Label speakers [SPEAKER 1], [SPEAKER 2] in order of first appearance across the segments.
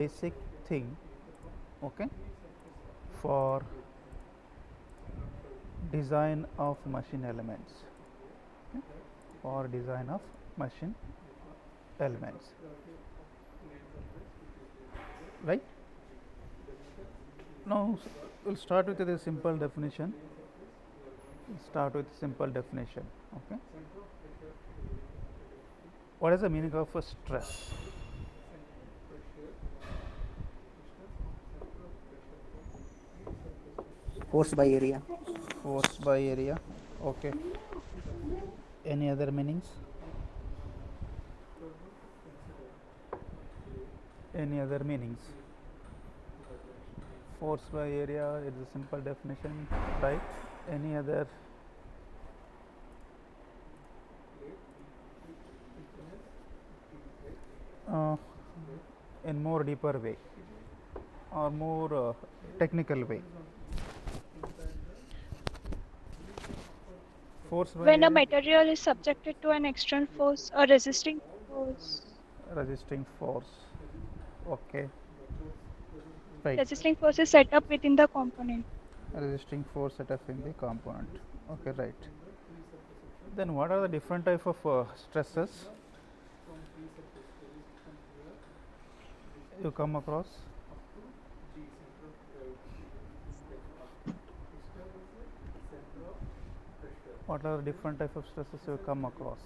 [SPEAKER 1] basic thing, okay, for design of machine elements, okay, for design of machine elements, right? Now we'll start with a simple definition. Start with simple definition, okay. What is the meaning of a stress?
[SPEAKER 2] Force by area.
[SPEAKER 1] Force by area, okay. Any other meanings? Any other meanings? Force by area is a simple definition, right? Any other? uh, in more deeper way or more technical way? Force by
[SPEAKER 3] When a
[SPEAKER 1] area,
[SPEAKER 3] material is subjected to an external force or resisting force,
[SPEAKER 1] resisting force, okay, right.
[SPEAKER 3] resisting force is set up within the component.
[SPEAKER 1] Resisting force set up in the component, okay, right. Then what are the different type of stresses you come across? What are the different type of stresses you come across?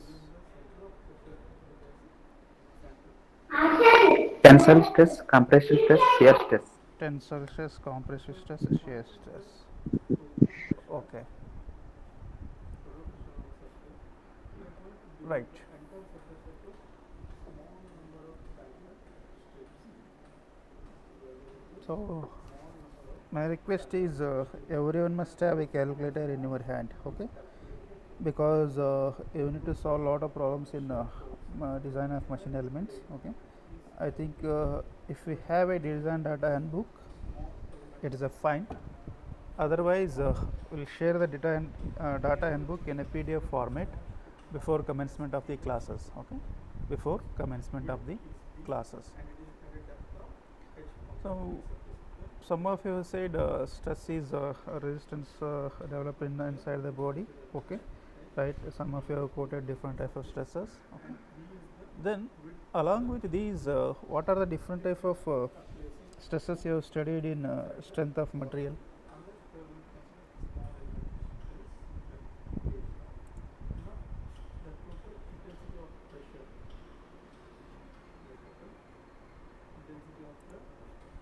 [SPEAKER 2] Tensile stress, compression stress, shear stress.
[SPEAKER 1] Tensile stress, compressive stress, shear stress, okay, right. So my request is everyone must have a calculator in your hand, okay, because you need to solve a lot of problems in design of machine elements, okay. I think if we have a design data handbook, it is a fine. Otherwise we'll share the data handbook in a PDF format before commencement of the classes, okay, before commencement of the classes. So some of you said stress is resistance developed inside the body, okay, right. Some of you have quoted different type of stresses, okay. Then along with these what are the different type of stresses you have studied in strength of material?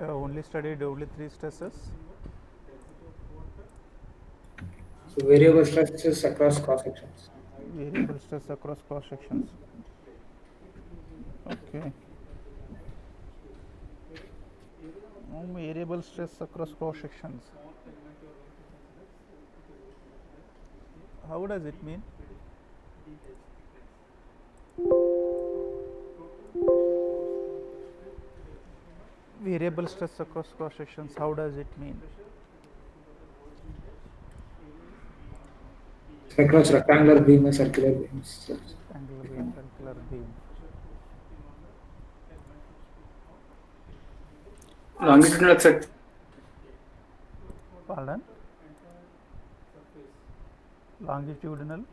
[SPEAKER 1] Only studied only three stresses.
[SPEAKER 4] So variable stresses across cross sections.
[SPEAKER 1] Variable stress across cross sections, okay. Variable stress across cross sections, how does it mean? Variable stress across cross sections, how does it mean?
[SPEAKER 4] Across rectangular beam and circular beams.
[SPEAKER 1] Angular beam, circular beam,
[SPEAKER 4] Longitudinal set.
[SPEAKER 1] pardon, longitudinal,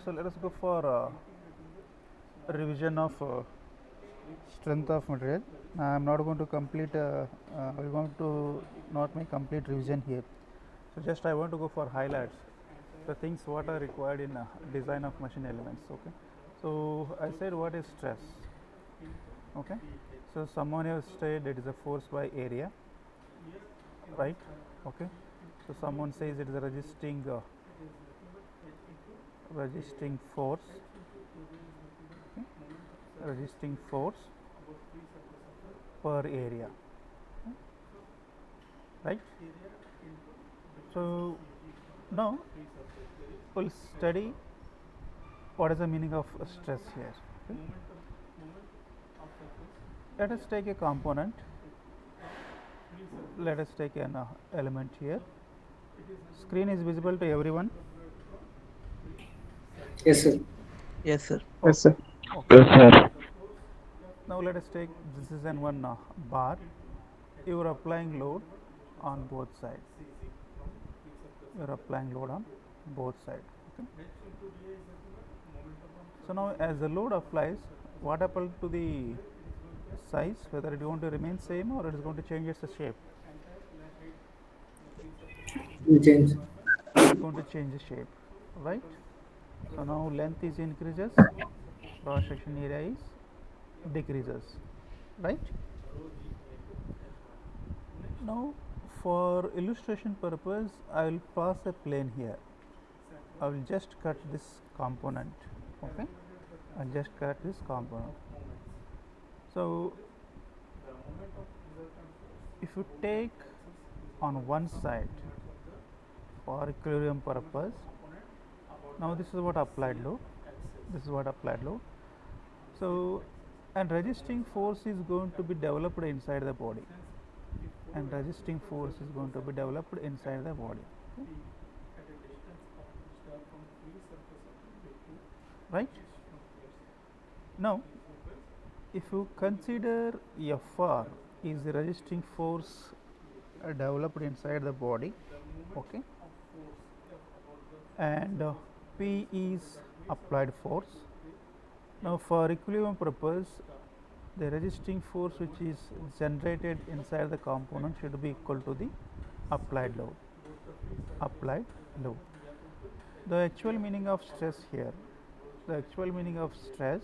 [SPEAKER 1] so let us go for revision of strength of material. I am not going to complete we are going to not make complete revision here, so just I want to go for highlights, the things what are required in design of machine elements, okay. So I said what is stress, okay. So someone has said it is a force by area, right, okay. So someone says it is a resisting force, okay, resisting force per area, right. So now we'll study what is the meaning of stress here, okay. Let us take a component, let us take an element here. Screen is visible to everyone?
[SPEAKER 4] Yes, sir.
[SPEAKER 2] Yes, sir.
[SPEAKER 5] Yes, sir.
[SPEAKER 1] Okay.
[SPEAKER 6] Yes, sir.
[SPEAKER 1] Now let us take this is an one bar. You are applying load on both sides. You are applying load on both sides. Okay. So now as the load applies, what happens to the size? Whether it is going to remain same or it is going to change its shape?
[SPEAKER 4] We change.
[SPEAKER 1] It is going to change the shape, right? So now length is increases, cross section area is decreases, right? Now for illustration purpose, I will pass a plane here. I will just cut this component. Okay, I'll just cut this component. So if you take on one side for equilibrium purpose, now this is what applied load. This is what applied load. So and resisting force is going to be developed inside the body, and resisting force is going to be developed inside the body. Right? Now, if you consider Fr is the resisting force developed inside the body, okay, and P is applied force. Now, for equilibrium purpose, the resisting force which is generated inside the component should be equal to the applied load. Applied load. The actual meaning of stress here, the actual meaning of stress,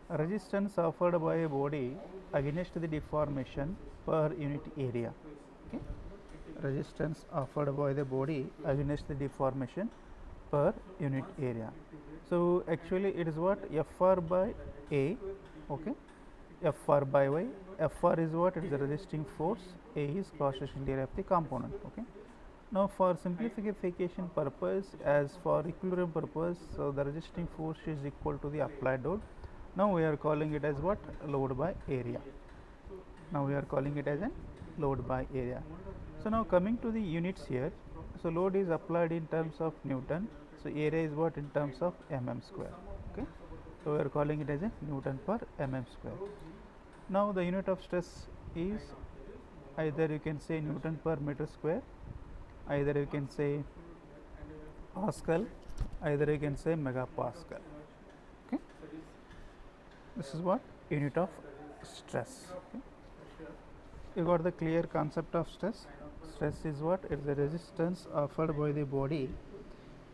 [SPEAKER 1] resistance offered by a body against the deformation per unit area. Okay? Resistance offered by the body against the deformation per unit area. So actually it is what Fr by A, okay, Fr by Y. Fr is what? It is the resisting force, A is cross section area of the component. Okay. Now for simplification purpose, as for equilibrium purpose, so the resisting force is equal to the applied load. Now we are calling it as what? Load by area. Now we are calling it as a load by area. So now coming to the units here, so load is applied in terms of Newton, so area is what? In terms of mm square. Okay, so we are calling it as a Newton per mm square. Now the unit of stress is either you can say Newton per meter square, either you can say Pascal, either you can say megapascal. Okay, this is what? Unit of stress. Okay. You got the clear concept of stress. Stress is what? It is the resistance offered by the body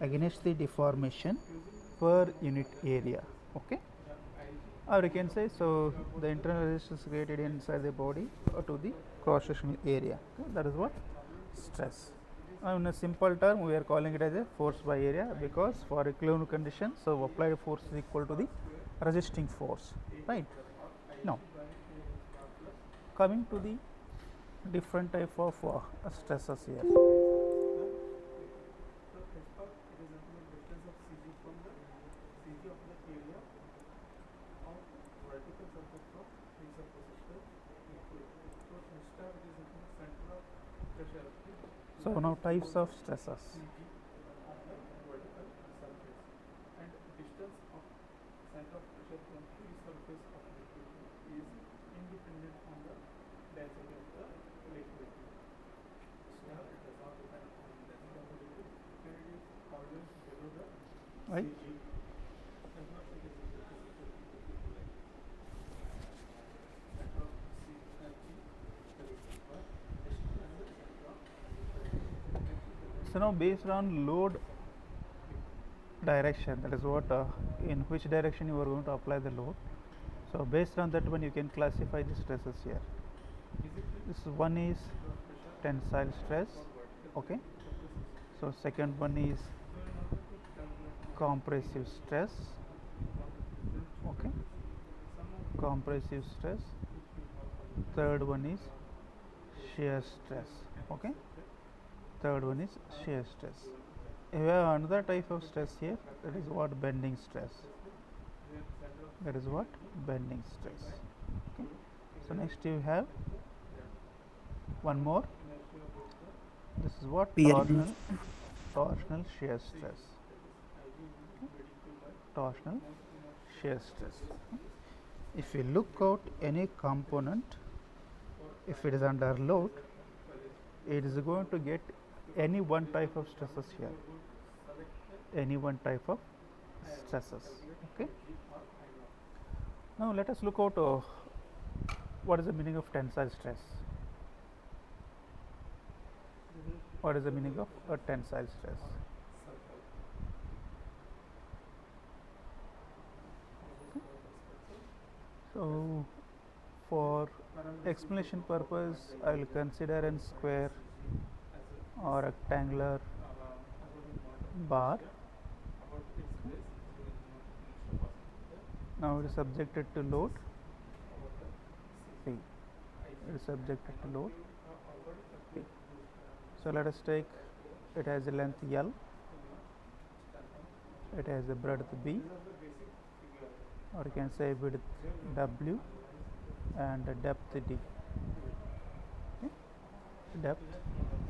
[SPEAKER 1] against the deformation per unit area. Okay, or you can say, so the internal resistance created inside the body to the cross sectional area. Okay? That is what? Stress. Now in a simple term, we are calling it as a force by area, because for equilibrium condition, so applied force is equal to the resisting force, right? Now coming to the different type of stresses here. So now types of stresses. Right? So now based on load direction, that is what in which direction you are going to apply the load. So based on that one, you can classify the stresses here. This one is tensile stress. Okay. So second one is compressive stress. Okay. Compressive stress. Third one is shear stress. Okay. Third one is shear stress. We have another type of stress here, that is what? Bending stress. That is what? Bending stress. Okay. So next you have one more. This is what? Torsional shear stress. torsional shear stress. If you look out any component, if it is under load, it is going to get any one type of stresses here, any one type of stresses. Okay. Now let us look out what is the meaning of tensile stress. What is the meaning of a tensile stress? So for explanation purpose, I will consider a square or rectangular bar. Now it is subjected to load P. It is subjected to load P. So let us take, it has a length L, it has a breadth B, or you can say width W and a depth D. Okay. Depth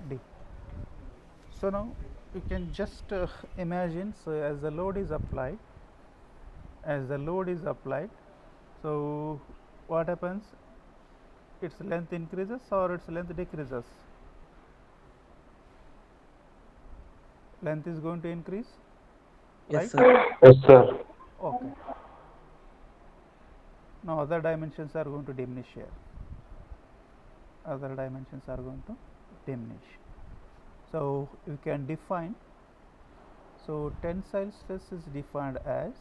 [SPEAKER 1] D. So now you can just imagine, so as the load is applied, so what happens? Its length increases or its length decreases? Length is going to increase,
[SPEAKER 2] Yes,
[SPEAKER 1] right?
[SPEAKER 2] sir.
[SPEAKER 4] Yes, sir.
[SPEAKER 1] Okay. Now other dimensions are going to diminish here. Other dimensions are going to diminish. So you can define. So tensile stress is defined as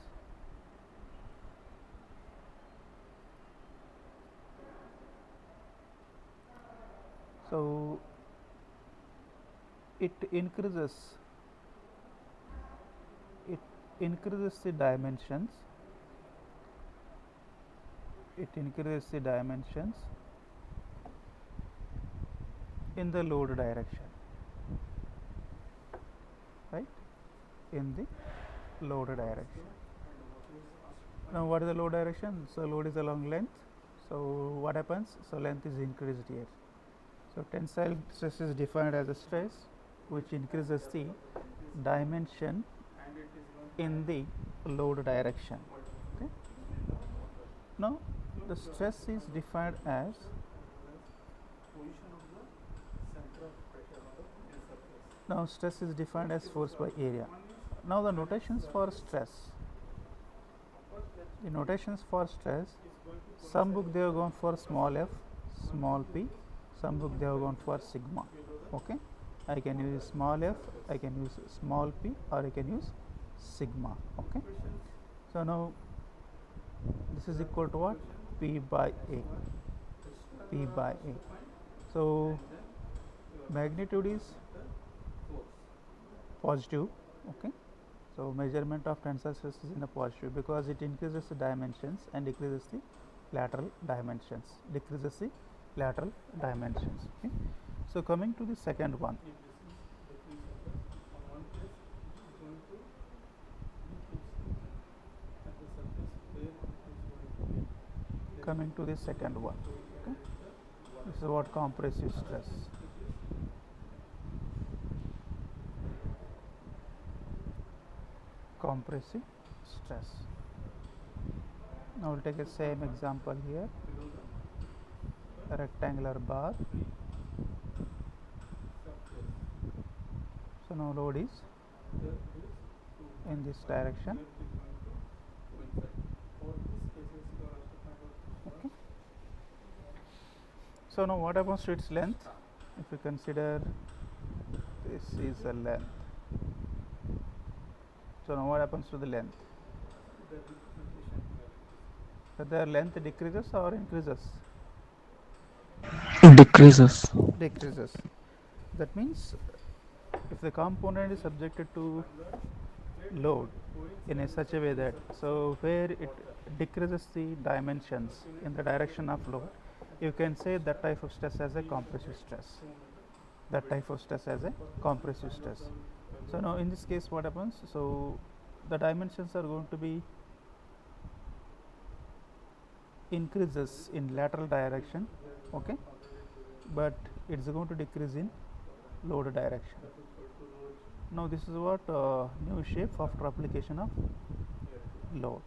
[SPEAKER 1] it increases the dimensions. It increases the dimensions in the load direction, right? In the load direction. Now what is the load direction? So load is along length. So what happens? So length is increased here. So tensile stress is defined as a stress which increases the dimension in the load direction. Okay. Now the stress is defined as stress is defined as force by area. Now the notations for stress. The notations for stress, some book they have gone for small f, small p, some book they have gone for sigma. Okay, I can use small f, I can use small p, or I can use sigma. Okay, so now this is equal to what? P by A. P by A. So magnitude is positive. Okay, so measurement of tensile stress is in a positive because it increases the dimensions and decreases the lateral dimensions. Okay. So coming to the second one. Okay. This is what compressive stress. Compressive stress. Now we'll take a same example here. A rectangular bar. So now load is in this direction. Okay. So now what happens to its length? If you consider this is a length. So now what happens to the length? Whether length decreases or increases?
[SPEAKER 2] Decreases.
[SPEAKER 1] Decreases. That means if the component is subjected to load in such a way that, so where it decreases the dimensions in the direction of load, you can say that type of stress as a compressive stress. So now in this case what happens? So the dimensions are going to be increases in lateral direction, okay, but it's going to decrease in load direction. Now this is what new shape after application of load,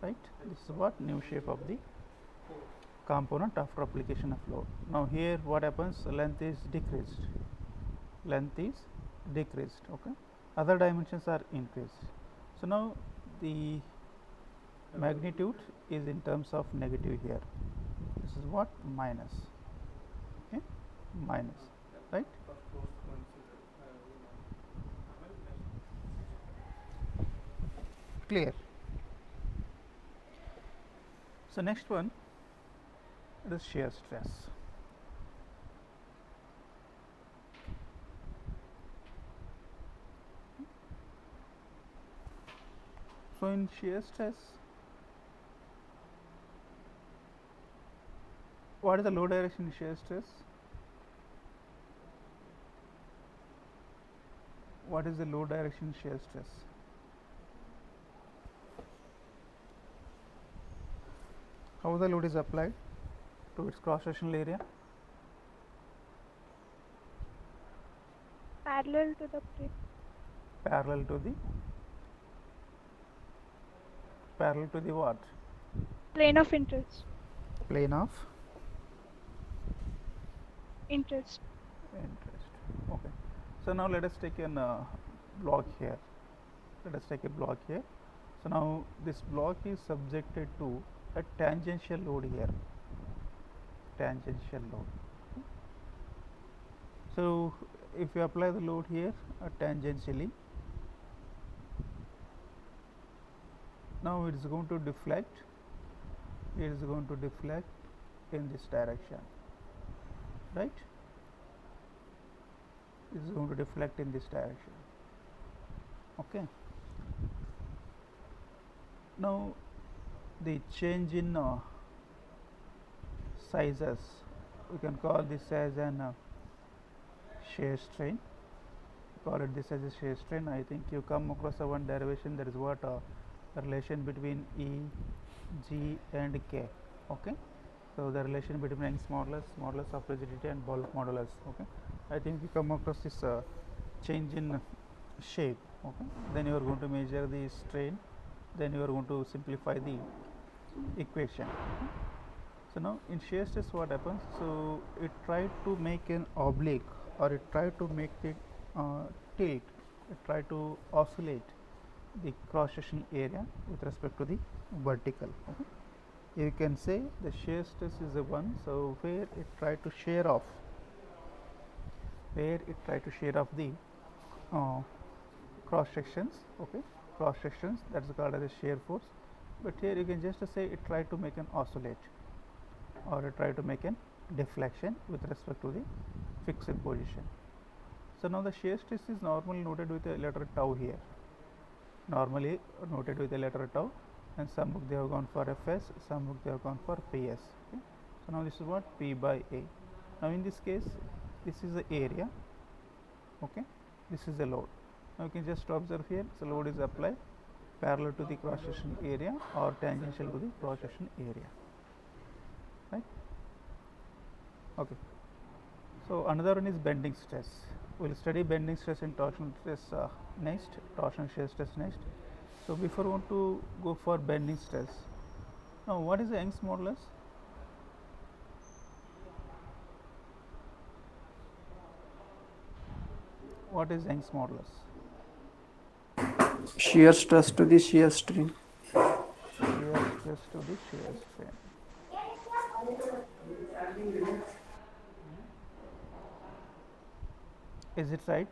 [SPEAKER 1] right? This is what new shape of the component after application of load. Now here what happens, length is decreased, okay, other dimensions are increased. So now the magnitude is in terms of negative here. This is what, minus, okay, minus, right? Clear? So next one, it is shear stress. So in shear stress, what is the low direction in shear stress? What is the low direction in shear stress? How the load is applied to its cross sectional area?
[SPEAKER 3] Parallel to the plate.
[SPEAKER 1] Parallel to the what?
[SPEAKER 3] Plane of interest.
[SPEAKER 1] Plane of
[SPEAKER 3] Interest.
[SPEAKER 1] interest. Okay. So now let us take a block here. So now this block is subjected to a tangential load here. So if you apply the load here tangentially, now it is going to deflect. In this direction, right? It is going to deflect in this direction. Okay. Now the change in sizes, we can call this as an shear strain. I think you come across one derivation, that is what the relation between E, G and K. Okay. So the relation between Young's modulus of rigidity and bulk modulus. Okay. I think you come across this change in shape. Okay. Then you are going to measure the strain. Then you are going to simplify the equation. So now in shear stress what happens? So it tried to make an oblique, or it tried to make it tilt. It tried to oscillate the cross section area with respect to the vertical. Okay. You can say the shear stress is the one. So where it tried to shear off, the cross sections. Okay, cross sections, that is called as a shear force. But here you can just say it tried to make an oscillate, or it tried to make an deflection with respect to the fixed position. So now the shear stress is normally noted with a letter tau here. And some book they have gone for Fs, some book they have gone for Ps. Okay. So now this is what, P by A. Now in this case, this is the area. Okay, this is the load. Now you can just observe here, so load is applied parallel to the cross section area or tangential to the cross section area, right? Okay. So another one is bending stress. We will study bending stress and torsional stress next, torsional shear stress next. So before we want to go for bending stress, now what is the Young's modulus? What is Young's modulus?
[SPEAKER 2] Shear stress to the shear strain.
[SPEAKER 1] Shear stress to the shear strain. Is it right?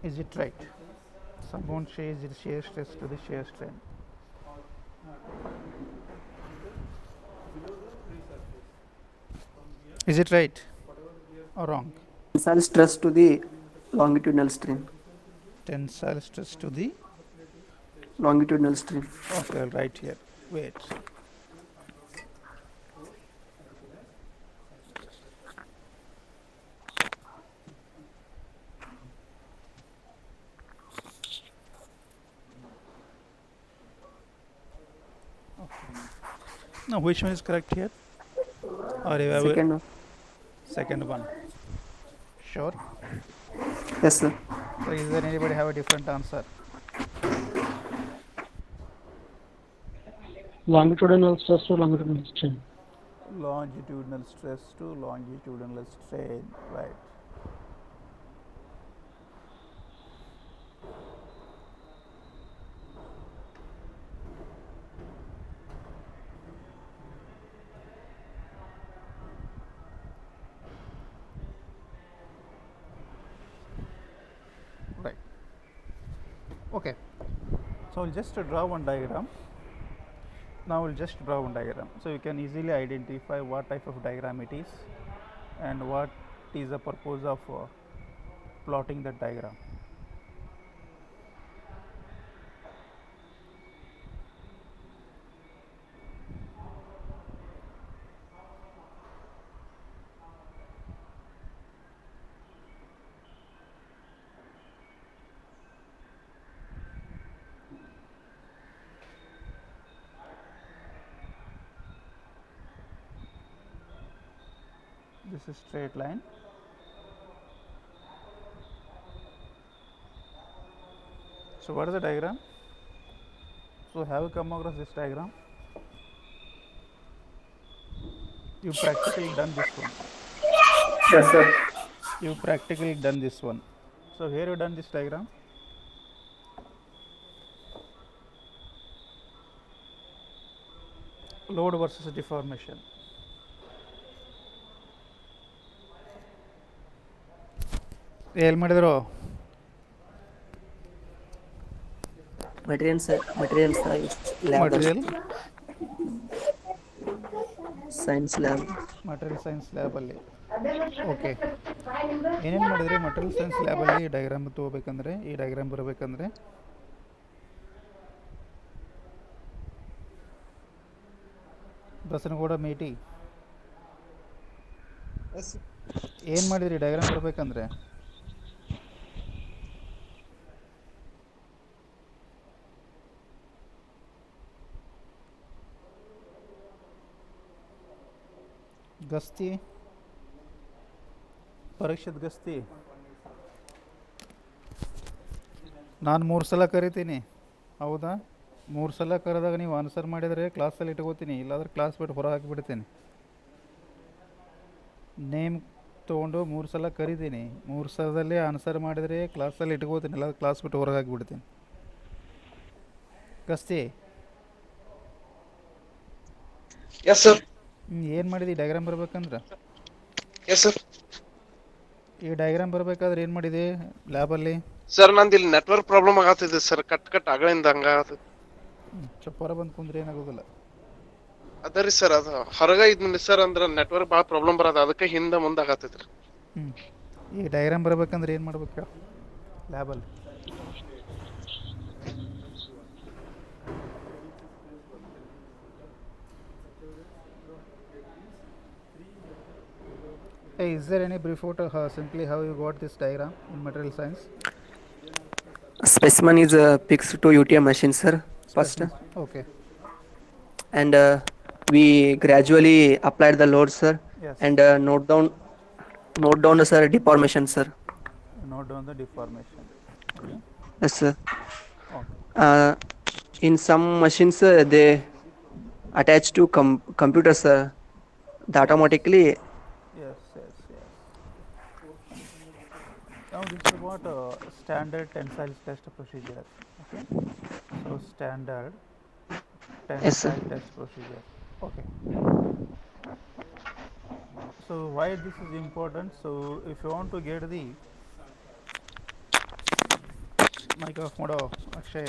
[SPEAKER 1] Is it right? Someone says it is shear stress to the shear strain. Is it right or wrong?
[SPEAKER 2] Tensile stress to the longitudinal strain.
[SPEAKER 1] Tensile stress to the,
[SPEAKER 2] Longitudinal strain.
[SPEAKER 1] okay, I'll write here. Wait. Okay. Now which one is correct here? or you have
[SPEAKER 2] Second one.
[SPEAKER 1] second one? Sure.
[SPEAKER 2] Yes, sir.
[SPEAKER 1] So is there anybody have a different answer?
[SPEAKER 5] Longitudinal stress to longitudinal strain.
[SPEAKER 1] Longitudinal stress to longitudinal strain, right? Right. Okay. So we'll just draw one diagram. Now we'll just draw one diagram. So you can easily identify what type of diagram it is and what is the purpose of plotting that diagram. This is straight line. So what is the diagram? So have you come across this diagram? You practically done this one.
[SPEAKER 4] Yes, sir.
[SPEAKER 1] You practically done this one. So here you done this diagram. Load versus deformation. ಏನು ಮಾಡಿದ್ರು?
[SPEAKER 2] Material science lab.
[SPEAKER 1] Material
[SPEAKER 2] Science lab.
[SPEAKER 1] Material science ಲ್ಯಾಬಲ್ಲಿ. Okay, ಏನೇನು ಮಾಡಿದ್ರಿ material science ಲ್ಯಾಬಲ್ಲಿ? ಈ diagram ತೊಗೋಬೇಕಂದ್ರೆ, ಈ diagram ಬರಬೇಕಂದ್ರೆ ಬಸನಗೌಡ ಮೇಟಿ ಏನು ಮಾಡಿದ್ರಿ ಡೈಗ್ರಾಮ್ ಬರಬೇಕಂದ್ರೆ? ಗಸ್ತಿ ಪರೀಕ್ಷೆದ ಗಸ್ತಿ ನಾನು 3 ಸಲ ಕರಿತೀನಿ, ಹೌದಾ? 3 ಸಲ ಕರೆದಾಗ ನೀವು ಆನ್ಸರ್ ಮಾಡಿದರೆ ಕ್ಲಾಸಲ್ಲಿ ಇಟ್ಕೋತೀನಿ, ಇಲ್ಲಾಂದ್ರೆ ಕ್ಲಾಸ್ ಬಿಟ್ಟು ಹೊರ ಹಾಕಿಬಿಡ್ತೀನಿ. ನೇಮ್ ತೊಗೊಂಡು 3 ಸಲ ಕರಿತೀನಿ, 3 ಸಲದಲ್ಲಿ ಆನ್ಸರ್ ಮಾಡಿದರೆ ಕ್ಲಾಸಲ್ಲಿ ಇಟ್ಕೋತೀನಿ, ಇಲ್ಲಾಂದ್ರೆ ಕ್ಲಾಸ್ ಬಿಟ್ಟು ಹೊರಗೆ ಹಾಕಿಬಿಡ್ತೀನಿ. Gasti
[SPEAKER 6] yes sir.
[SPEAKER 1] ಏನು ಮಾಡಿದಿ ಡೈಗ್ರಾಮ್ ಬರ್ಬೇಕಂದ್ರೆ?
[SPEAKER 6] Yes sir.
[SPEAKER 1] ಈ ಡೈಗ್ರಾಮ್ ಬರಬೇಕಾದ್ರೆ ಏನು ಮಾಡಿದೆ ಲ್ಯಾಬಲ್ಲಿ?
[SPEAKER 6] ಸರ್ ನಂದು ಇಲ್ಲಿ ನೆಟ್ವರ್ಕ್ ಪ್ರಾಬ್ಲಮ್ ಆಗತ್ತಿದೆ ಸರ್, ಕಟ್ ಆಗಲಿಂದ ಹಂಗಾಗತ್ತೆ.
[SPEAKER 1] ಚಪ್ಪರ ಬಂದು ಕುಂದ್ರೆ ಏನಾಗೋದಿಲ್ಲ.
[SPEAKER 6] ಅದರಿ ಸರ್, ಅದು ಹೊರಗೆ ಇದ್ನ ಸರ್ ಅಂದ್ರೆ ನೆಟ್ವರ್ಕ್ ಭಾಳ ಪ್ರಾಬ್ಲಮ್ ಬರೋದು, ಅದಕ್ಕೆ ಹಿಂದೆ ಮುಂದೆ ಆಗತ್ತೈತ್ರಿ.
[SPEAKER 1] ಈ ಡೈಗ್ರಾಮ್ ಬರಬೇಕಂದ್ರೆ ಏನು ಮಾಡ್ಬೇಕು ಲ್ಯಾಬಲ್ಲಿ? Hey, is there any brief about simply how you got this diagram in material science?
[SPEAKER 2] Specimen is fixed to UTM machine, sir. First,
[SPEAKER 1] Okay.
[SPEAKER 2] and we gradually applied the load, sir,
[SPEAKER 1] Yes.
[SPEAKER 2] and note down, sir, deformation, sir.
[SPEAKER 1] Note down the deformation. Okay.
[SPEAKER 2] Yes, sir.
[SPEAKER 1] Okay.
[SPEAKER 2] In some machines, they attach to computers, sir. That automatically.
[SPEAKER 1] Yes. Now this is about standard tensile test procedure. Okay. So standard
[SPEAKER 2] Yes, sir.
[SPEAKER 1] tensile test procedure. Okay. So why this is important? So if you want to get the mic off modo Akshay.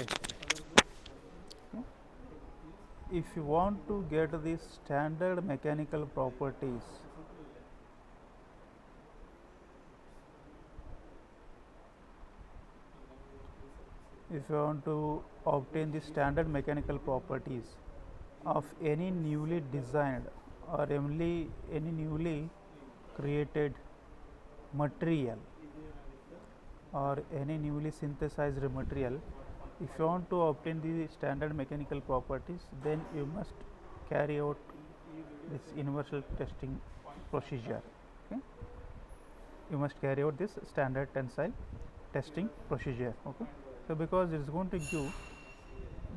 [SPEAKER 1] If you want to get the standard mechanical properties, if you want to obtain the standard mechanical properties of any newly designed or any newly created material or any newly synthesized material, if you want to obtain the standard mechanical properties, then you must carry out this universal testing procedure. Okay, you must carry out this standard tensile testing procedure. Okay, so because it is going to give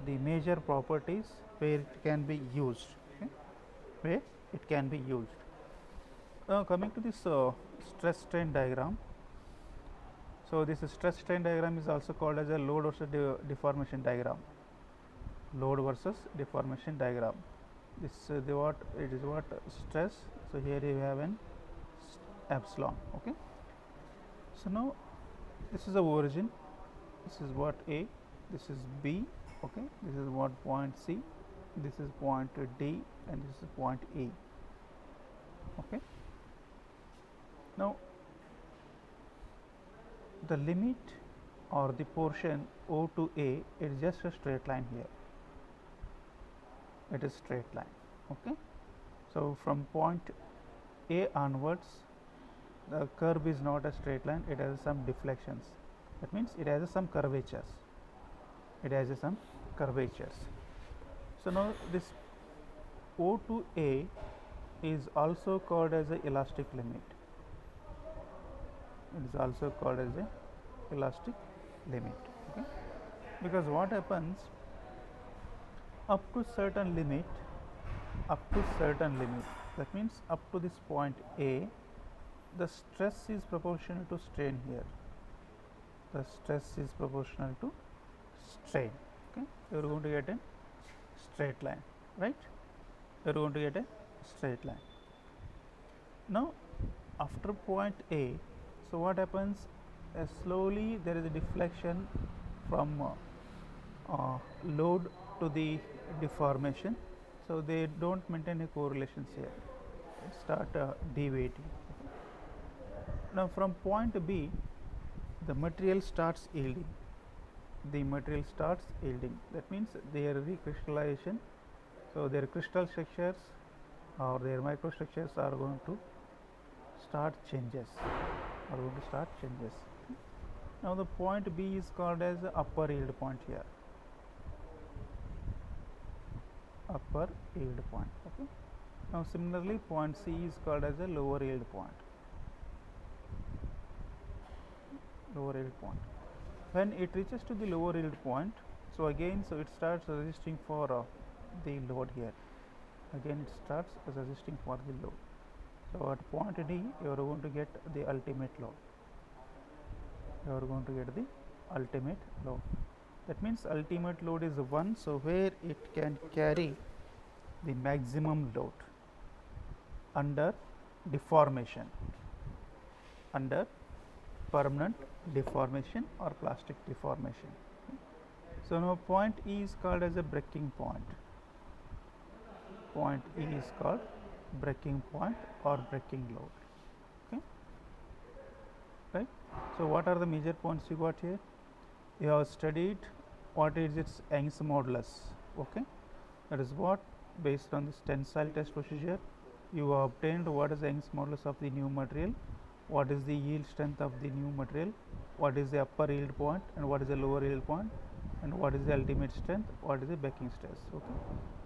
[SPEAKER 1] the major properties where it can be used. Okay, where it can be used. Now coming to this stress strain diagram. So this stress strain diagram is also called as a load versus deformation diagram. Load versus deformation diagram. This the what it is what stress. So here you have an epsilon. Okay. So now this is the origin. This is what A. This is B. Okay. This is what point C. This is point D, and this is point E. Okay. Now the limit or the portion O to A is just a straight line here. It is straight line. Okay. So from point A onwards, the curve is not a straight line, it has some deflections. That means it has some curvatures. It has some curvatures. So now this O to A is also called as a elastic limit. It is also called as a elastic limit. Okay. Because what happens, up to certain limit, that means up to this point A, the stress is proportional to strain here. The stress is proportional to strain. Okay, you are going to get a straight line, right? You are going to get a straight line. Now after point A, so what happens, slowly there is a deflection from load to the deformation. So they don't maintain a correlations here, it start deviating. Now from point B, the material starts yielding. That means their recrystallization. So their crystal structures or their microstructures are going to start changes. Now the point B is called as the upper yield point here. Upper yield point. Okay. Now similarly, point C is called as a lower yield point. When it reaches to the lower yield point, so again, so it starts resisting for the load here. Again, it starts resisting for the load. So at point D, you are going to get the ultimate load. That means ultimate load is 1. So where it can carry the maximum load under deformation, under permanent deformation or plastic deformation. So now point E is called as a breaking point. Point E is called breaking point or breaking load. Okay, right? So what are the major points you got here? You have studied what is its Young's modulus. Okay, that is what, based on this tensile test procedure, you have obtained what is the Young's modulus of the new material, what is the yield strength of the new material, what is the upper yield point and what is the lower yield point, and what is the ultimate strength, what is the backing stress. Okay.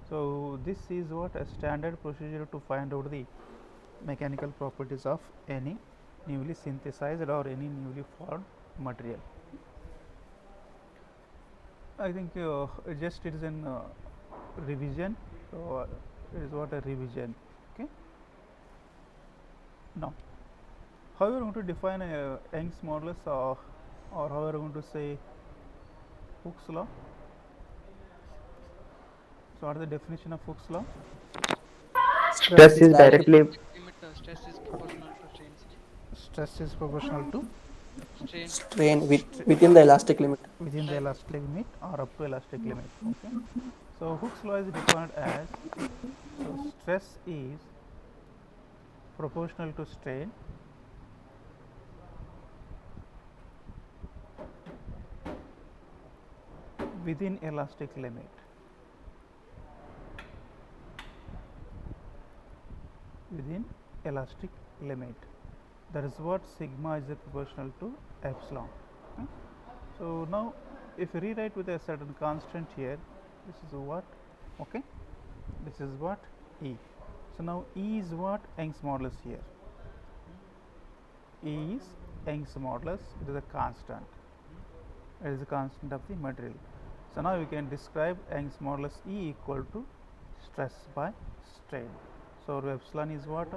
[SPEAKER 1] So this is what a standard procedure to find out the mechanical properties of any newly synthesized or any newly formed material. I think just it is an revision. So it is what a revision. Okay. Now, how you are going to define a Young's modulus, or how you are going to say Hooke's law? So what is the definition of Hooke's law?
[SPEAKER 2] Stress is directly
[SPEAKER 7] Stress is proportional to strain.
[SPEAKER 1] Stress is proportional to
[SPEAKER 7] Strain.
[SPEAKER 2] strain within the elastic limit.
[SPEAKER 1] within the elastic limit or up to elastic limit. Okay. So Hooke's law is defined as, so stress is proportional to strain within elastic limit. Within elastic limit. That is what sigma is proportional to epsilon. Okay. So now if you rewrite with a certain constant here, this is what, okay, this is what E. So now E is what? Young's modulus here. E is Young's modulus. It is a constant. It is a constant of the material. So now we can describe Young's modulus E equal to stress by strain. So our epsilon is what?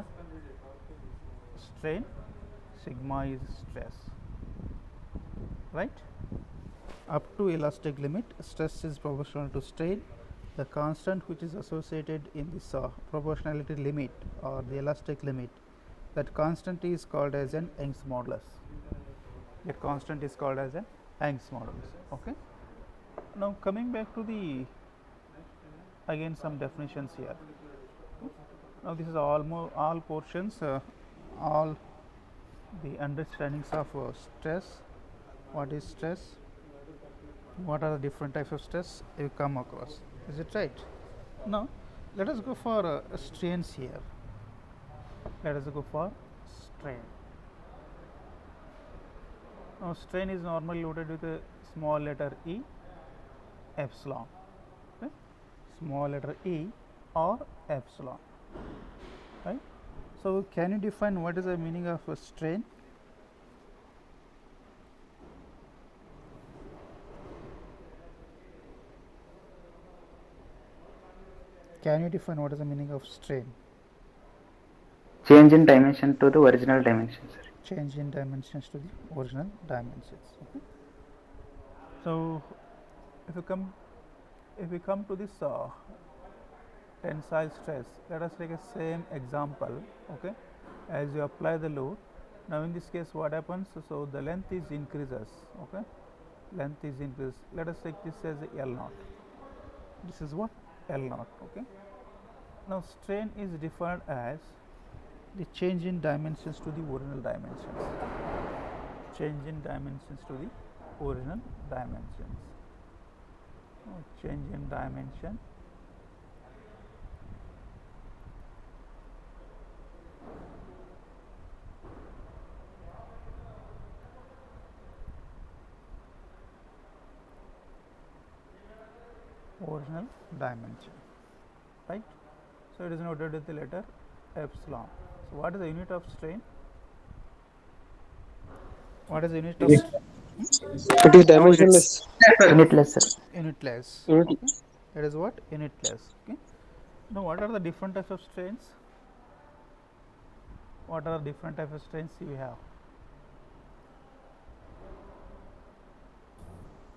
[SPEAKER 1] Strain. Sigma is stress. Right? Up to elastic limit, stress is proportional to strain. The constant which is associated in this proportionality limit or the elastic limit, that constant is called as an Young's modulus. That constant is called as an Young's modulus. Okay. Now coming back to the again some definitions here. Now this is almost all portions, all the understandings of stress. What is stress? What are the different types of stress you come across? Is it right? Now let us go for strains here. Let us go for strain. Now strain is normally noted with a small letter E, epsilon. Okay? Small letter E or epsilon. Right? So can you define what is the meaning of a strain? Can you define what is the meaning of strain?
[SPEAKER 8] Change in dimension to the original dimension, sir.
[SPEAKER 1] Change in dimensions to the original dimensions. Okay. So if we come to this tensile stress, let us take a same example. Okay, as you apply the load, now in this case what happens? So the length is increases. Okay, length is increases. Let us take this as L naught. This is what? L naught. Okay. Now strain is defined as the change in dimensions to the original dimensions. Change in dimensions to the original dimensions. Change in dimension original dimension, right? So it is noted with the letter epsilon. So what is the unit of strain? What is the unit of
[SPEAKER 2] It is dimensionless.
[SPEAKER 8] Unitless, sir.
[SPEAKER 1] unitless?
[SPEAKER 2] Unit-
[SPEAKER 1] Okay, it is what? Unitless. Okay. Now what are the different types of strains? What are the different types of strains you have?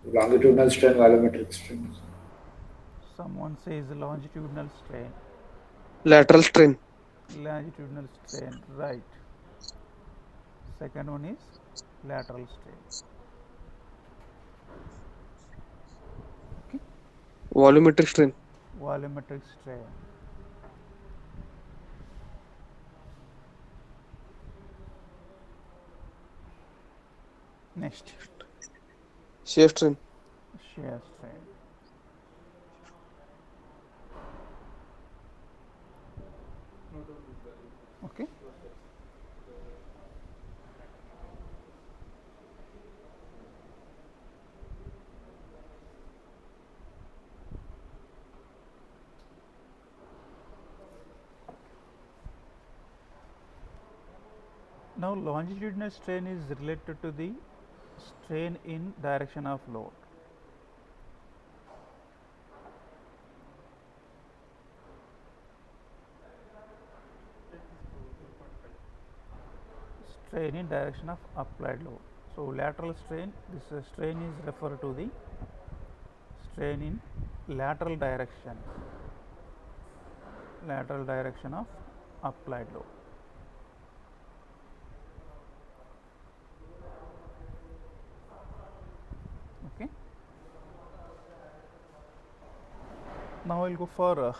[SPEAKER 4] Longitudinal strain, volumetric strain.
[SPEAKER 1] Someone says longitudinal strain,
[SPEAKER 2] Lateral strain.
[SPEAKER 1] longitudinal strain, right? Second one is lateral strain.
[SPEAKER 2] Volumetric strain.
[SPEAKER 1] Volumetric strain. Next,
[SPEAKER 2] Shear strain.
[SPEAKER 1] shear strain. Okay. Now longitudinal strain is related to the strain in direction of load. Strain in direction of applied load. So lateral strain, this strain is referred to the strain in lateral direction of applied load. Okay. Now we'll go for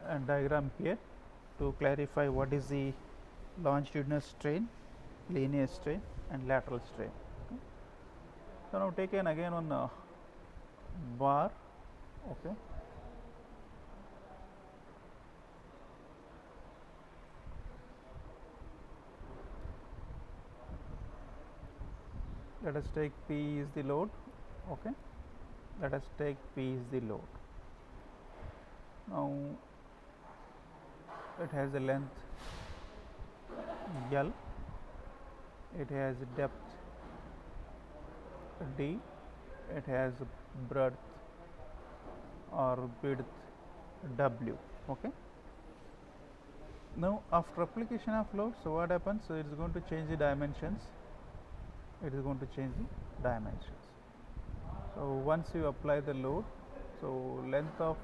[SPEAKER 1] a diagram here to clarify what is the longitudinal strain, linear strain and lateral strain. Okay. So now take an again one bar. Okay. Let us take P is the load. Okay. Let us take P is the load. Now it has a length L, it has depth D, it has breadth or width W. Okay. Now after application of load, so what happens? So it is going to change the dimensions. It is going to change the dimensions. So once you apply the load, so length of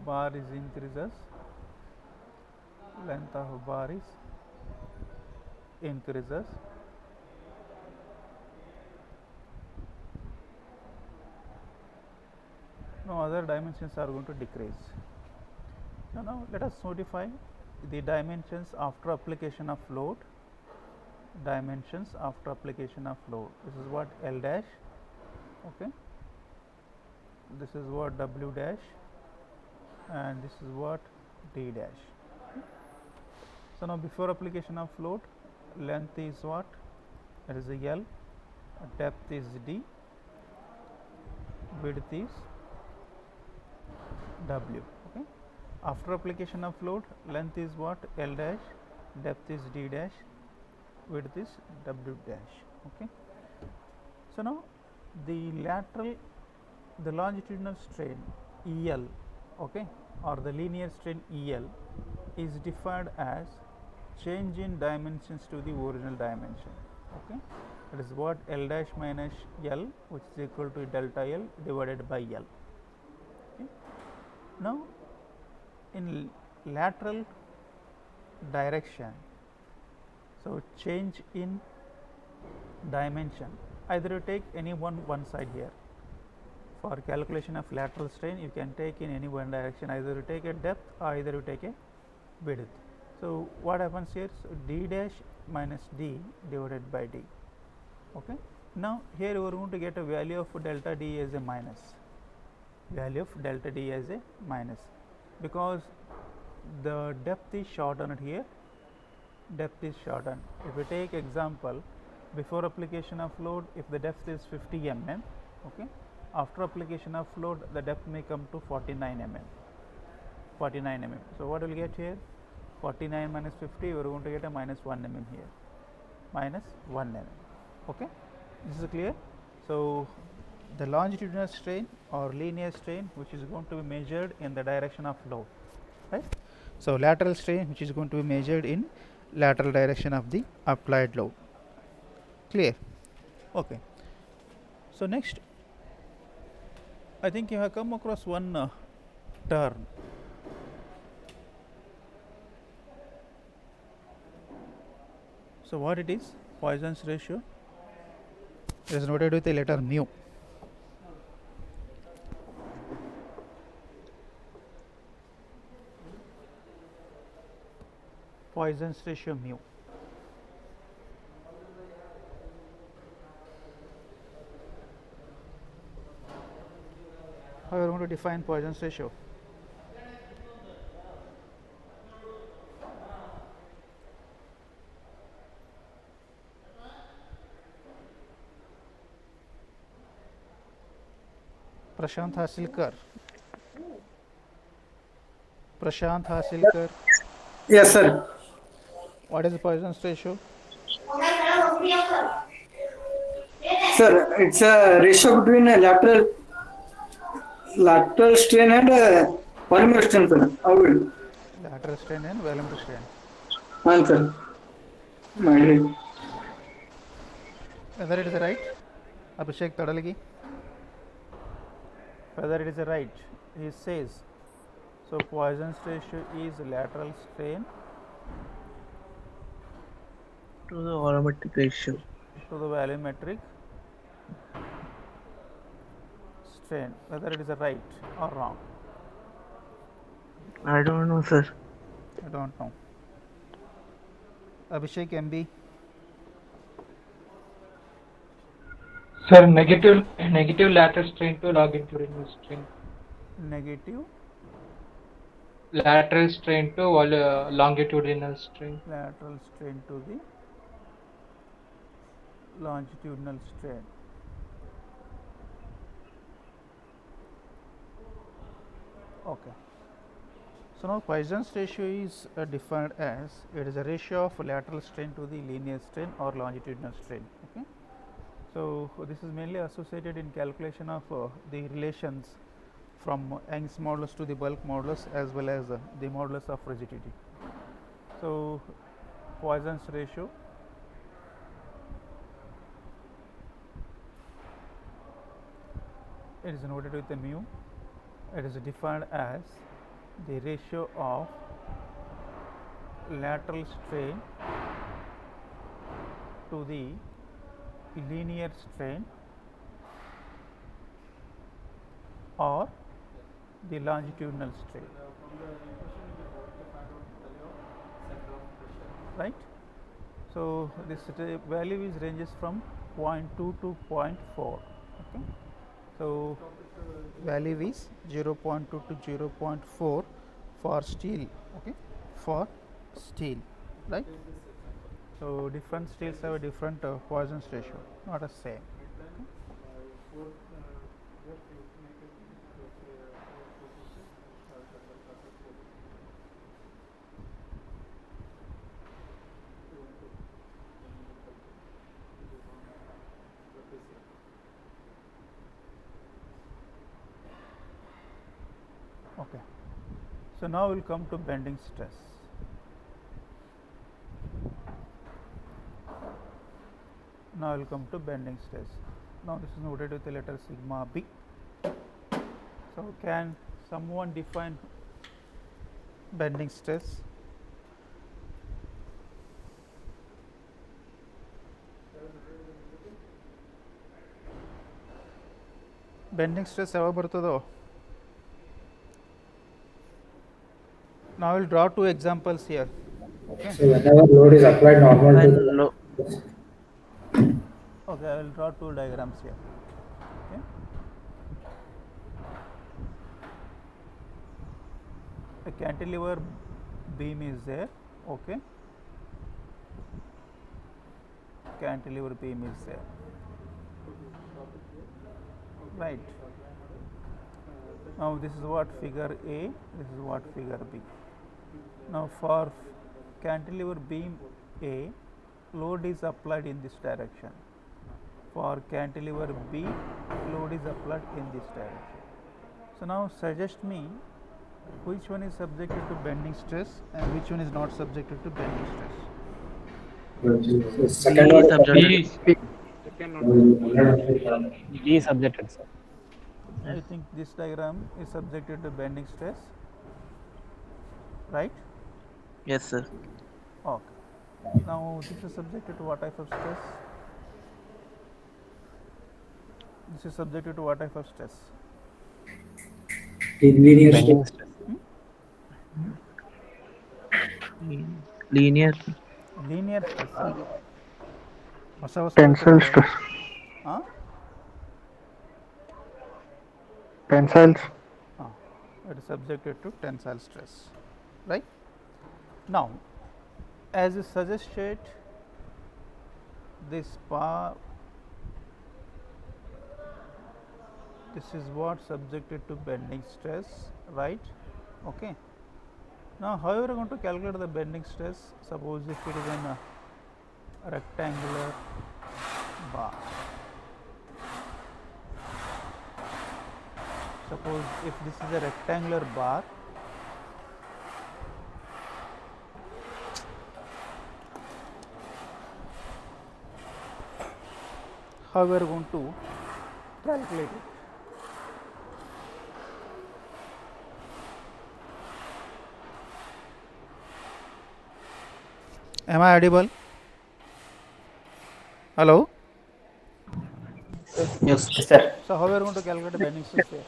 [SPEAKER 1] bar is increases, length of bar is increases, no other dimensions are going to decrease. So now let us notify the dimensions after application of load. Dimensions after application of load. This is what L dash. Okay. This is what W dash, and this is what D dash. Okay. So now before application of load, length is what? It is a L, depth is D, width is W. Okay. After application of load, length is what? L dash, depth is D dash, width is W dash. Okay. So now the longitudinal strain EL, okay, or the linear strain EL is defined as change in dimensions to the original dimension. Okay. That is what L dash minus L, which is equal to delta L divided by L. Okay. Now in lateral direction, so change in dimension, either you take any one side here. For calculation of lateral strain, you can take in any one direction, either you take a depth or either you take a width. So what happens here? So D dash minus D divided by D. Okay. Now here we are going to get a value of delta D as a minus, value of delta D as a minus, because the depth is shortened here, depth is shortened. If we take example, before application of load, if the depth is 50 mm, okay, after application of load the depth may come to 49 mm, 49 mm. So what will get here? 49 minus 50, we are going to get a minus 1 mm here, minus 1 mm. Okay, this is clear. So the longitudinal strain or linear strain, which is going to be measured in the direction of load, right? So lateral strain, which is going to be measured in lateral direction of the applied load. Clear? Okay. So next, I think you have come across one term. So what it is? Poisson's ratio. It is noted with the letter mu. Poisson's ratio mu. How are we going to define Poisson's ratio? Prashant Hasilkar. Prashant Hasilkar.
[SPEAKER 4] Yes, sir.
[SPEAKER 1] What is the Poisson's ratio?
[SPEAKER 4] Sir, it's a ratio between a lateral strain and volume strain, sir. How will?
[SPEAKER 1] Lateral strain and volumetric strain.
[SPEAKER 4] Sir. My dear.
[SPEAKER 1] Whether it is right? Abhishek Tadalagi. Whether it is right, he says. So Poisson's ratio is lateral strain
[SPEAKER 5] To the volumetric ratio.
[SPEAKER 1] to the volumetric strain. Whether it is right or wrong,
[SPEAKER 5] I don't know, sir.
[SPEAKER 1] I don't know. Abhishek MB.
[SPEAKER 9] Sir, negative lateral strain to longitudinal strain.
[SPEAKER 1] Negative
[SPEAKER 9] Lateral strain to longitudinal strain.
[SPEAKER 1] lateral strain to the longitudinal strain. Okay. So now Poisson's ratio is defined as it is a ratio of lateral strain to the linear strain or longitudinal strain. Okay. So this is mainly associated in calculation of the relations from Young's modulus to the bulk modulus as well as the modulus of rigidity. So Poisson's ratio it is noted with a mu. It is defined as the ratio of lateral strain to the linear strain or the longitudinal strain, right. So this value is ranges from 0.2 to 0.4. Okay. So value is 0.2 to 0.4 for steel. Okay, for steel, right. So different steels have a different Poisson's ratio, not the same. Okay. So now we will come to bending stress. Now we will come to bending stress. Now this is noted with the letter sigma b. So can someone define bending stress? Bending stress ಯಾವಾಗ ಬರ್ತದೋ? Now I will draw two examples here. Okay.
[SPEAKER 4] So whenever load is applied normal to
[SPEAKER 5] When
[SPEAKER 4] the
[SPEAKER 5] no,
[SPEAKER 1] Okay, I will draw two diagrams here. Okay. A cantilever beam is there. Okay. Cantilever beam is there. Right. Now this is what figure A, this is what figure B. Now for cantilever beam A, load is applied in this direction. For cantilever B, load is applied in this direction. So now suggest me which one is subjected to bending stress and which one is not subjected to bending stress.
[SPEAKER 4] second
[SPEAKER 5] B
[SPEAKER 4] one
[SPEAKER 5] is subjected.
[SPEAKER 9] B is subjected, sir.
[SPEAKER 1] I think this diagram is subjected to bending stress, right?
[SPEAKER 5] Yes, sir.
[SPEAKER 1] Okay. Now this is subjected to what type of stress? This is subjected to what type of stress?
[SPEAKER 4] linear
[SPEAKER 9] Bending
[SPEAKER 4] stress.
[SPEAKER 5] Linear.
[SPEAKER 1] Linear stress.
[SPEAKER 8] Tensile stress.
[SPEAKER 1] Huh?
[SPEAKER 8] Tensiles.
[SPEAKER 1] It is subjected to tensile stress, right? Now, as is suggested, this this is what subjected to bending stress, right? Okay. Now, how you are going to calculate the bending stress? Suppose if it is in a rectangular bar. Suppose if this is a rectangular bar, how we are going to calculate it? Am I audible? Hello?
[SPEAKER 8] Yes, sir.
[SPEAKER 1] So how we are going to calculate the bending stress here?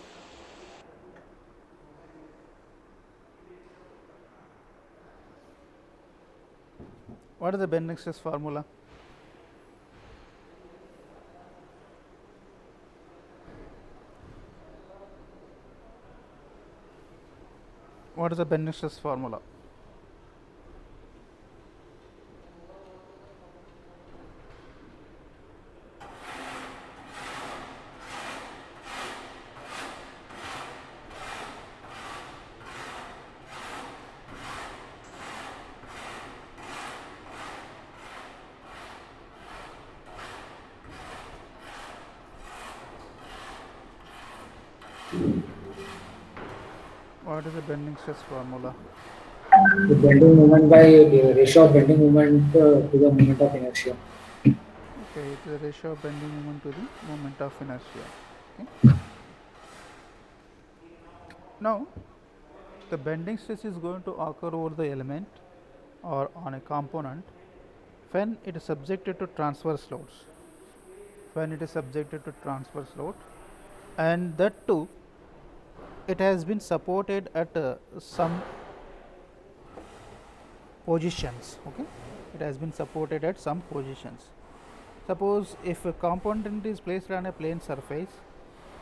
[SPEAKER 1] What is the bending stress formula? What is the bending stress formula? what is the bending stress formula?
[SPEAKER 4] The bending moment by the ratio of bending moment to the moment of inertia.
[SPEAKER 1] Okay, it's the ratio of bending moment to the moment of inertia. Okay. Now, the bending stress is going to occur over the element or on a component when it is subjected to transverse loads. When it is subjected to transverse load, and that too, it has been supported at some positions. Okay, it has been supported at some positions. Suppose if a component is placed on a plane surface,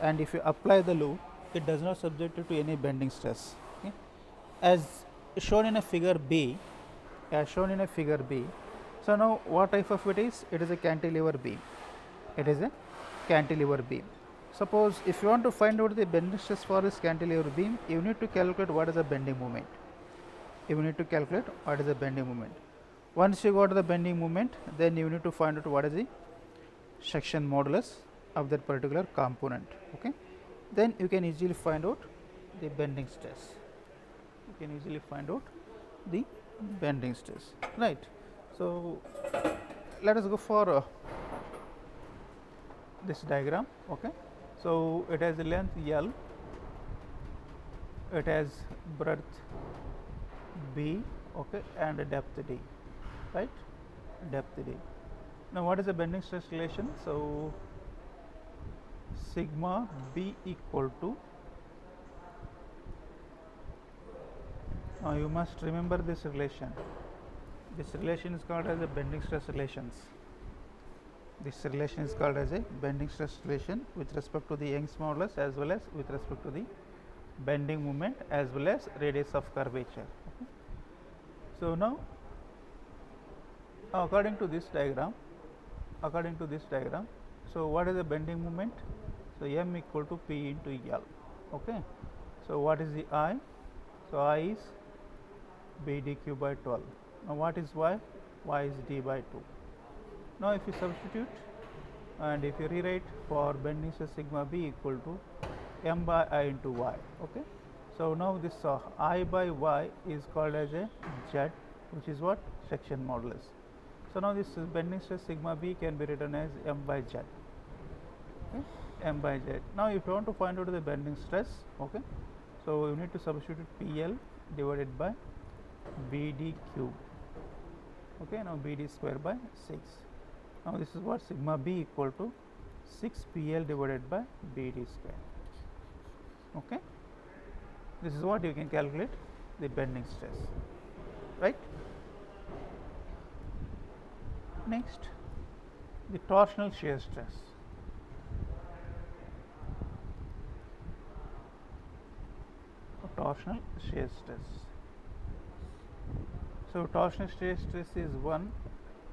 [SPEAKER 1] and if you apply the load, it does not subject it to any bending stress. Okay. As shown in a figure B, So now what type of it is? It is a cantilever beam. It is a cantilever beam. Suppose if you want to find out the bending stress for this cantilever beam, you need to calculate what is the bending moment. Once you got the bending moment, then you need to find out what is the section modulus of that particular component. Okay, then you can easily find out the bending stress. Right. So let us go for this diagram. Okay, so it has a length L, it has breadth B, okay, and a depth D, right? Now what is the bending stress relation? So sigma B equal to, now you must remember this relation. This relation is called as a bending stress relations. This relation is called as a bending stress relation with respect to the Young's modulus as well as with respect to the bending moment as well as radius of curvature. Okay. So now according to this diagram, so what is the bending moment? So M equal to P into L. Okay. So what is the I? So I is BdQ by 12. Now what is Y? Y is D by 2. Now if you substitute and if you rewrite for bending stress sigma B equal to M by I into Y. Okay. So now this I by Y is called as a Z, which is what? Section modulus. So now this bending stress sigma B can be written as M by Z. Okay. M by Z. Now if you want to find out the bending stress, okay, so you need to substitute PL divided by BD cube. Okay, now BD square by 6. Now this is what? Sigma B equal to 6 PL divided by BD square. Okay, this is what you can calculate the bending stress, right? Next, the torsional shear stress. So torsional shear stress is one.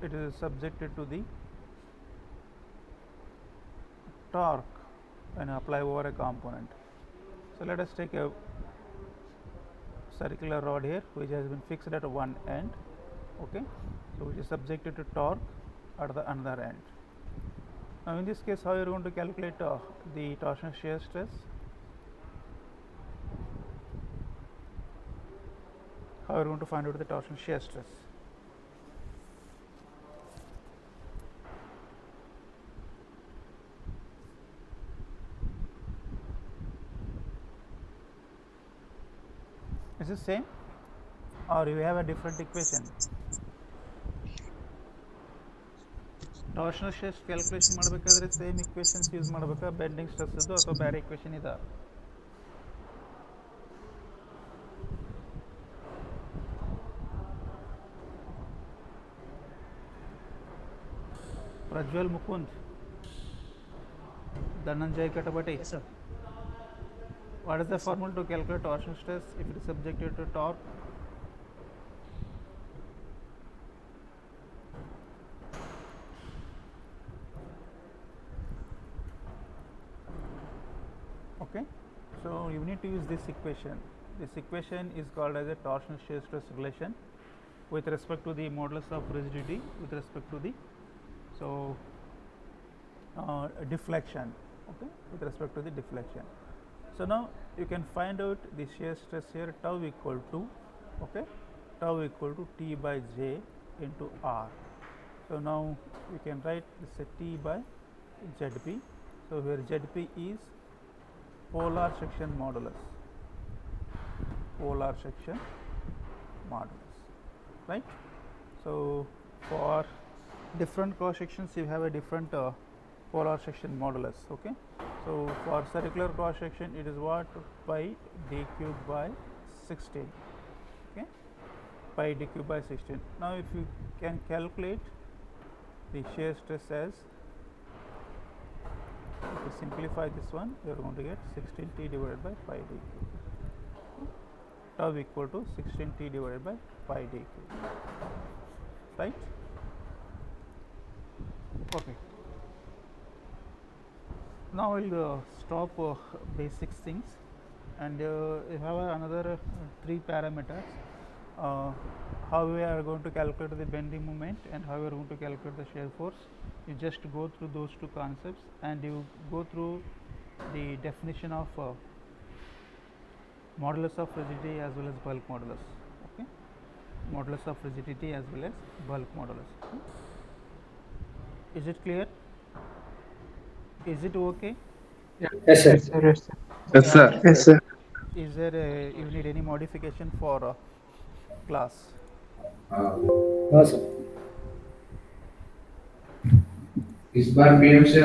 [SPEAKER 1] It is subjected to the torque when apply over a component. So let us take a circular rod here which has been fixed at one end. Okay, so which is subjected to torque at the another end. Now in this case, how you are going to calculate the torsional shear stress? How are you going to find out the torsional shear stress? Is it same or you have a different equation? Torsional stress calculation ಮಾಡಬೇಕಾದ್ರೆ same equations use ಮಾಡಬೇಕಾ bending stress ಇದು ಅಥವಾ ಬೇರೆ equation ಇದೆ? Prajwal Mukund, Dhananjay Katabati.
[SPEAKER 9] Yes, sir.
[SPEAKER 1] What is the formula to calculate torsional stress if it is subjected to torque? Okay, so you need to use this equation. This equation is called as a torsional shear stress relation with respect to the modulus of rigidity with respect to the deflection. Okay, with respect to the deflection. So now you can find out the shear stress here, tau equal to, okay, tau equal to T by J into R. So now we can write this as T by ZP. So here ZP is polar section modulus, polar section modulus, right? So for different cross sections you have a different polar section modulus, okay. So for circular cross section it is what, pi d cube by 16, okay, pi d cube by 16. Now if you can calculate the shear stress as, if you simplify this one, you are going to get 16T divided by pi d cube, tau equal to 16T divided by pi d cube, right? Okay. Now we'll stop basics things, and we have another 3 parameters. How we are going to calculate the bending moment and how we are going to calculate the shear force. You just go through those 2 concepts and you go through the definition of modulus of rigidity as well as bulk modulus, okay, modulus of rigidity as well as bulk modulus. Okay. Is it clear? Is it okay?
[SPEAKER 4] Yes, sir.
[SPEAKER 8] Yes, sir. Yes, sir.
[SPEAKER 10] Yes, sir.
[SPEAKER 5] Yes, sir.
[SPEAKER 1] Is there you need any modification for class?
[SPEAKER 4] No, sir.
[SPEAKER 10] इस बार BM से